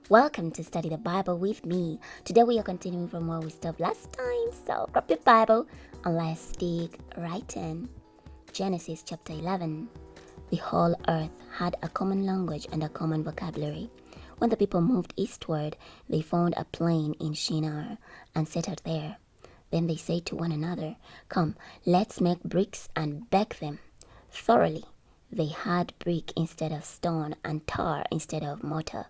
Welcome to Study the Bible with me. Today we are continuing from where we stopped last time, so grab your Bible and let's dig right in. Genesis chapter 11. The whole earth had a common language and a common vocabulary. When the people moved eastward, they found a plain in Shinar and settled there. Then they said to one another, "Come, let's make bricks and bake them thoroughly." They had brick instead of stone and tar instead of mortar.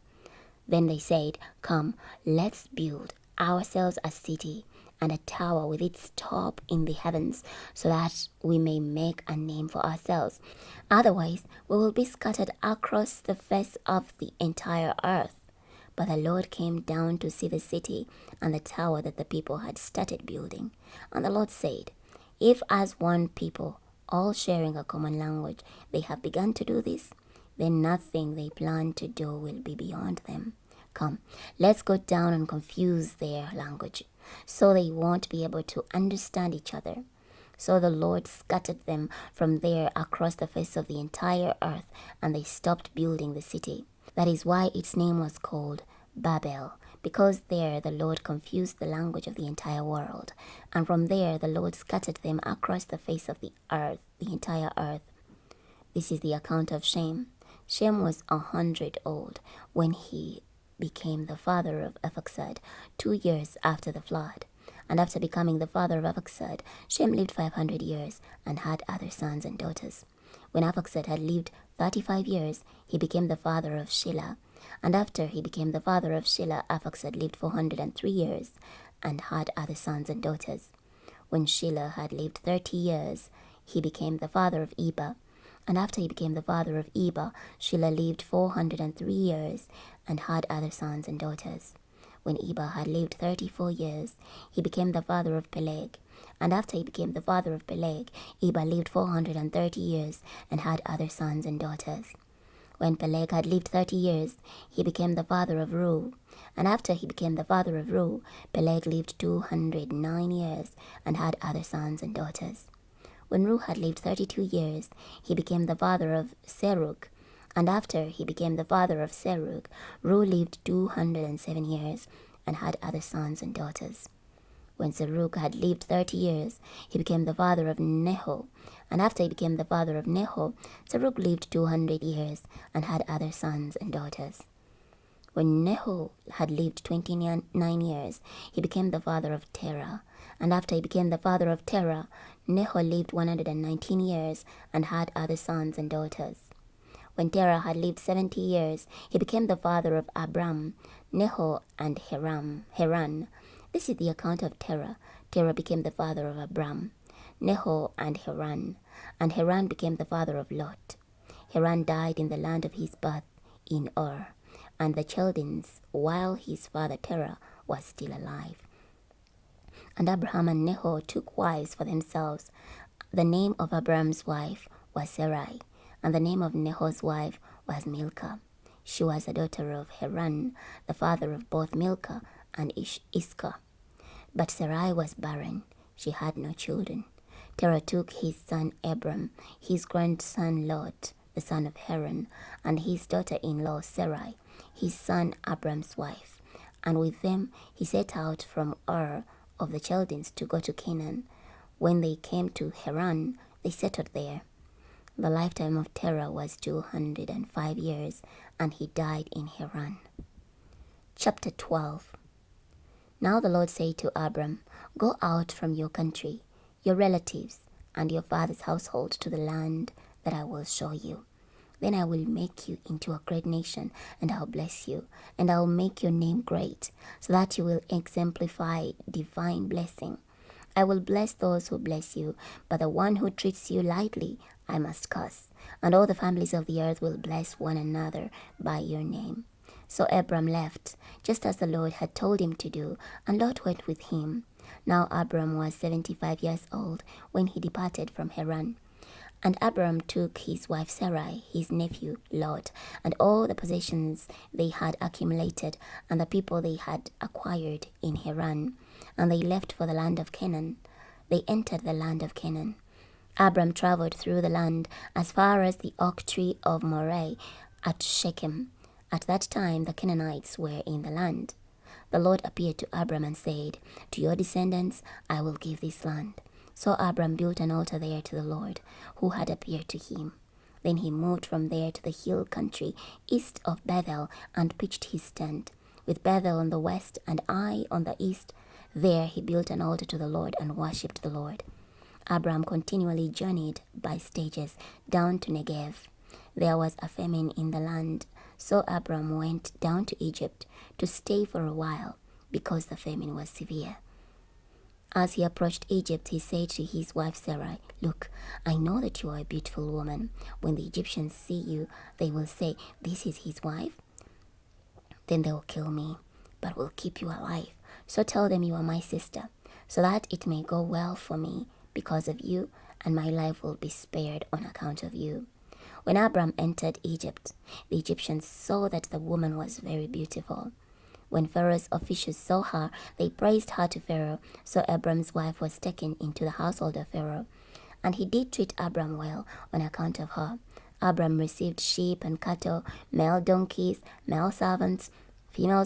Then they said, "Come, let's build ourselves a city and a tower with its top in the heavens, so that we may make a name for ourselves. Otherwise, we will be scattered across the face of the entire earth." But the Lord came down to see the city and the tower that the people had started building. And the Lord said, "If as one people, all sharing a common language, they have begun to do this, then nothing they plan to do will be beyond them. Come, let's go down and confuse their language, so they won't be able to understand each other." So the Lord scattered them from there across the face of the entire earth, and they stopped building the city. That is why its name was called Babel, because there the Lord confused the language of the entire world. And from there the Lord scattered them across the face of the earth, the entire earth. This is the account of Shem. Shem was 100 old when he became the father of Arphaxad 2 years after the flood. And after becoming the father of Arphaxad, Shem lived 500 years and had other sons and daughters. When Arphaxad had lived 35 years, he became the father of Shelah. And after he became the father of Shelah, Arphaxad lived 403 years and had other sons and daughters. When Shelah had lived 30 years, he became the father of Eber. And after he became the father of Eber, Shelah lived 403 years and had other sons and daughters. When Eber had lived 34 years, he became the father of Peleg. And after he became the father of Peleg, Eber lived 430 years and had other sons and daughters. When Peleg had lived 30 years, he became the father of Reu. And after he became the father of Reu, Peleg lived 209 years and had other sons and daughters. When Reu had lived 32 years, he became the father of Serug. And after he became the father of Serug, Reu lived 207 years and had other sons and daughters. When Serug had lived 30 years, he became the father of Neho. And after he became the father of Neho, Serug lived 200 years and had other sons and daughters. When Neho had lived 29 years, he became the father of Terah. And after he became the father of Terah, Neho lived 119 years and had other sons and daughters. When Terah had lived 70 years, he became the father of Abram, Neho, and Haran. This is the account of Terah. Terah became the father of Abram, Neho, and Haran became the father of Lot. Haran died in the land of his birth in Ur, and the Chaldeans, while his father Terah was still alive. And Abraham and Neho took wives for themselves. The name of Abram's wife was Sarai, and the name of Neho's wife was Milcah. She was a daughter of Haran, the father of both Milcah and Iscah. But Sarai was barren. She had no children. Terah took his son Abram, his grandson Lot, the son of Haran, and his daughter-in-law Sarai, his son Abram's wife. And with them he set out from Ur of the Chaldeans to go to Canaan. When they came to Haran, they settled there. The lifetime of Terah was 205 years, and he died in Haran. Chapter 12. Now the Lord said to Abram, "Go out from your country, your relatives, and your father's household to the land that I will show you. Then I will make you into a great nation, and I'll bless you, and I'll make your name great, so that you will exemplify divine blessing. I will bless those who bless you, but the one who treats you lightly I must curse, and all the families of the earth will bless one another by your name." So Abram left, just as the Lord had told him to do, and Lot went with him. Now Abram was 75 years old when he departed from Haran. And Abram took his wife Sarai, his nephew Lot, and all the possessions they had accumulated, and the people they had acquired in Haran, and they left for the land of Canaan. They entered the land of Canaan. Abram traveled through the land as far as the oak tree of Moreh at Shechem, At that time the Canaanites were in the land. The Lord appeared to Abram and said, "To your descendants I will give this land." So Abram built an altar there to the Lord, who had appeared to him. Then he moved from there to the hill country east of Bethel and pitched his tent, with Bethel on the west and Ai on the east. There he built an altar to the Lord and worshipped the Lord. Abram continually journeyed by stages down to Negev. There was a famine in the land, so Abram went down to Egypt to stay for a while, because the famine was severe. As he approached Egypt, he said to his wife Sarai, "Look, I know that you are a beautiful woman. When the Egyptians see you, they will say, 'This is his wife.' Then they will kill me, but will keep you alive. So tell them you are my sister, so that it may go well for me because of you, and my life will be spared on account of you." When Abram entered Egypt, the Egyptians saw that the woman was very beautiful. When Pharaoh's officials saw her, they praised her to Pharaoh. So Abram's wife was taken into the household of Pharaoh, and he did treat Abram well on account of her. Abram received sheep and cattle, male donkeys, male servants, female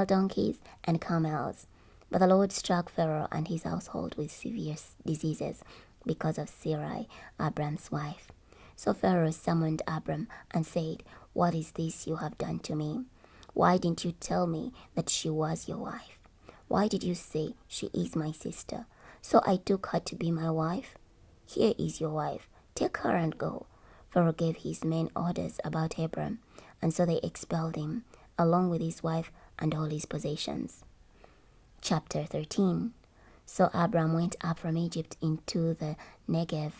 donkeys, and camels. But the Lord struck Pharaoh and his household with severe diseases because of Sarai, Abram's wife. So Pharaoh summoned Abram and said, "What is this you have done to me? Why didn't you tell me that she was your wife? Why did you say, 'She is my sister'? So I took her to be my wife. Here is your wife. Take her and go." Pharaoh gave his men orders about Abram, and so they expelled him, along with his wife and all his possessions. Chapter 13. So Abram went up from Egypt into the Negev.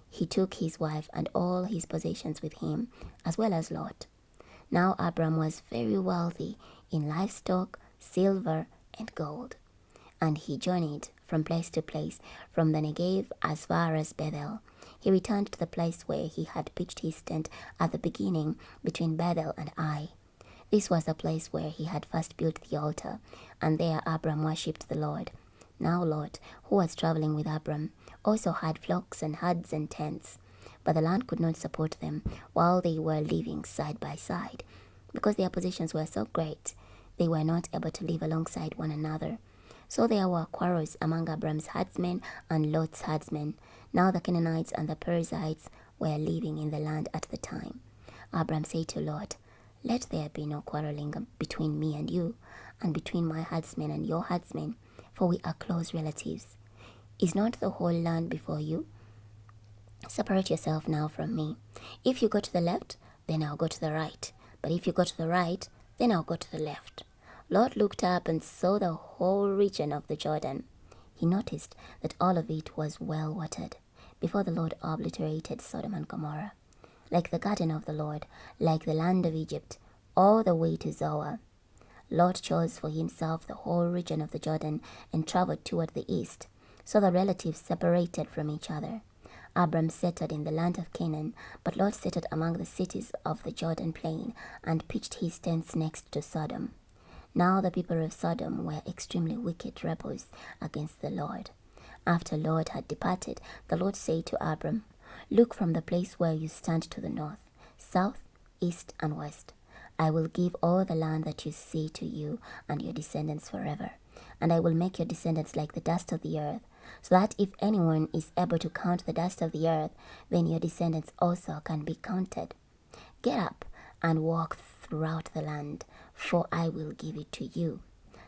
He took his wife and all his possessions with him, as well as Lot. Now Abram was very wealthy in livestock, silver, and gold. And he journeyed from place to place, from the Negev as far as Bethel. He returned to the place where he had pitched his tent at the beginning, between Bethel and Ai. This was the place where he had first built the altar, and there Abram worshipped the Lord. Now Lot, who was traveling with Abram, also had flocks and herds and tents. But the land could not support them while they were living side by side. Because their possessions were so great, they were not able to live alongside one another. So there were quarrels among Abram's herdsmen and Lot's herdsmen. Now the Canaanites and the Perizzites were living in the land at the time. Abram said to Lot, "Let there be no quarreling between me and you, and between my herdsmen and your herdsmen, for we are close relatives. Is not the whole land before you? Separate yourself now from me. If you go to the left, then I'll go to the right. But if you go to the right, then I'll go to the left." Lot looked up and saw the whole region of the Jordan. He noticed that all of it was well watered, before the Lord obliterated Sodom and Gomorrah, like the garden of the Lord, like the land of Egypt, all the way to Zoar. Lot chose for himself the whole region of the Jordan and traveled toward the east. So the relatives separated from each other. Abram settled in the land of Canaan, but Lot settled among the cities of the Jordan plain and pitched his tents next to Sodom. Now the people of Sodom were extremely wicked rebels against the Lord. After Lot had departed, the Lord said to Abram, "Look from the place where you stand to the north, south, east, and west. I will give all the land that you see to you and your descendants forever, and I will make your descendants like the dust of the earth, so that if anyone is able to count the dust of the earth, then your descendants also can be counted. Get up and walk throughout the land, for I will give it to you."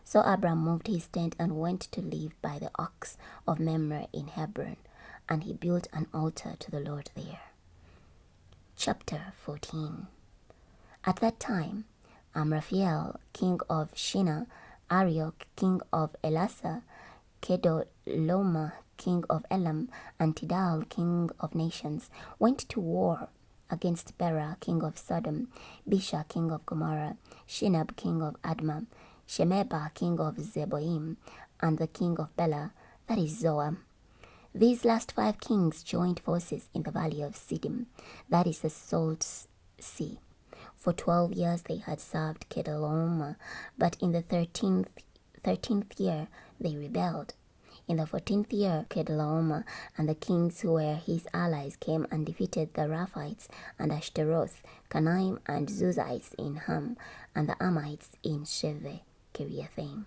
So Abram moved his tent and went to live by the oaks of Mamre in Hebron, and he built an altar to the Lord there. Chapter 14. At that time, Amraphel, king of Shinar, Arioch, king of Elasah, Kedoloma, king of Elam, and Tidal, king of nations, went to war against Bera, king of Sodom, Bisha, king of Gomorrah, Shinab, king of Admah, Shemeba, king of Zeboim, and the king of Bela, that is Zoar. These last 5 kings joined forces in the valley of Siddim, that is the Salt Sea. For 12 years they had served Kedoloma, but in the 13th year they rebelled. In the 14th year, Kedorlaomer and the kings who were his allies came and defeated the Raphites and Ashtaroth, Canaim and Zuzites in Ham, and the Amites in Sheve Kiriathaim,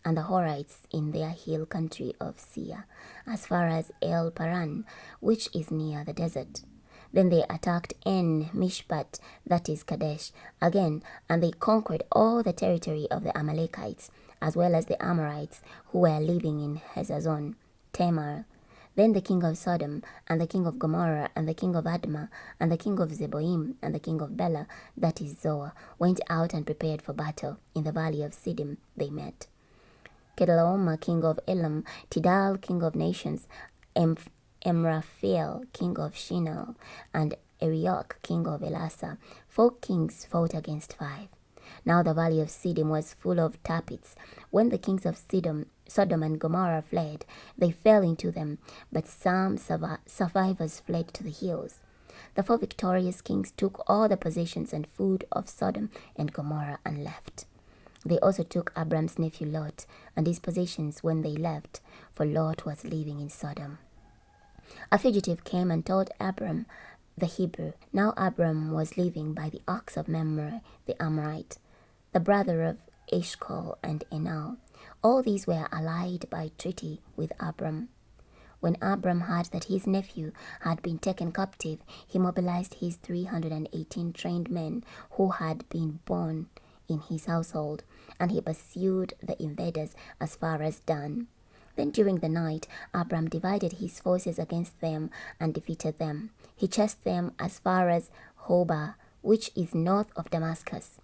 and the Horites in their hill country of Seir, as far as El Paran, which is near the desert. Then they attacked En Mishpat, that is Kadesh, again, and they conquered all the territory of the Amalekites, as well as the Amorites who were living in Hezazon, Tamar. Then the king of Sodom, and the king of Gomorrah, and the king of Admah, and the king of Zeboim, and the king of Bela, that is Zoar, went out and prepared for battle. In the valley of Siddim they met. Kedorlaomer, king of Elam, Tidal, king of nations, Amraphel, king of Shinar, and Arioch, king of Elasa. 4 kings fought against 5. Now the valley of Siddim was full of tapirs. When the kings of Sodom and Gomorrah fled, they fell into them, but some survivors fled to the hills. The 4 victorious kings took all the possessions and food of Sodom and Gomorrah and left. They also took Abram's nephew Lot and his possessions when they left, for Lot was living in Sodom. A fugitive came and told Abram the Hebrew. Now Abram was living by the ox of Mamre the Amorite, the brother of Eshcol and Enau. All these were allied by treaty with Abram. When Abram heard that his nephew had been taken captive, he mobilized his 318 trained men who had been born in his household, and he pursued the invaders as far as Dan. Then during the night, Abram divided his forces against them and defeated them. He chased them as far as Hobah, which is north of Damascus.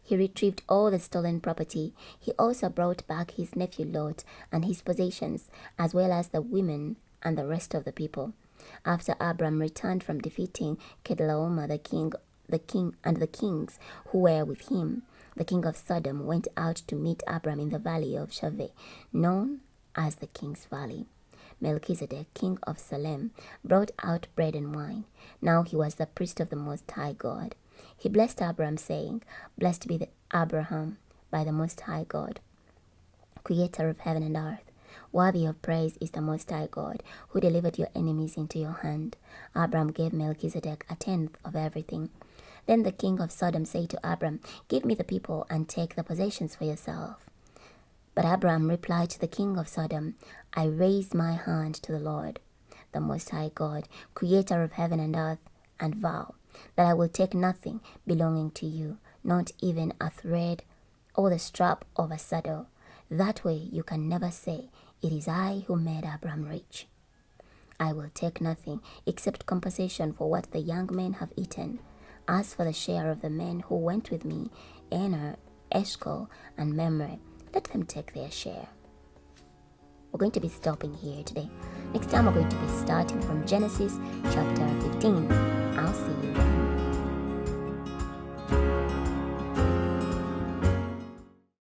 He retrieved all the stolen property. He also brought back his nephew Lot and his possessions, as well as the women and the rest of the people. After Abram returned from defeating Kedorlaomer the king and the kings who were with him, the king of Sodom went out to meet Abram in the valley of Shaveh, known as the King's Valley. Melchizedek, king of Salem, brought out bread and wine. Now he was the priest of the Most High God. He blessed Abram, saying, "Blessed be Abraham by the Most High God, creator of heaven and earth. Worthy of praise is the Most High God, who delivered your enemies into your hand." Abram gave Melchizedek 1/10 of everything. Then the king of Sodom said to Abram, "Give me the people and take the possessions for yourself." But Abram replied to the king of Sodom, "I raise my hand to the Lord, the Most High God, creator of heaven and earth, and vow that I will take nothing belonging to you, not even a thread or the strap of a saddle. That way you can never say, 'It is I who made Abram rich.' I will take nothing except compensation for what the young men have eaten. As for the share of the men who went with me, Aner, Eshcol, and Mamre, let them take their share." We're going to be stopping here today. Next time we're going to be starting from Genesis chapter 15. I'll see you then.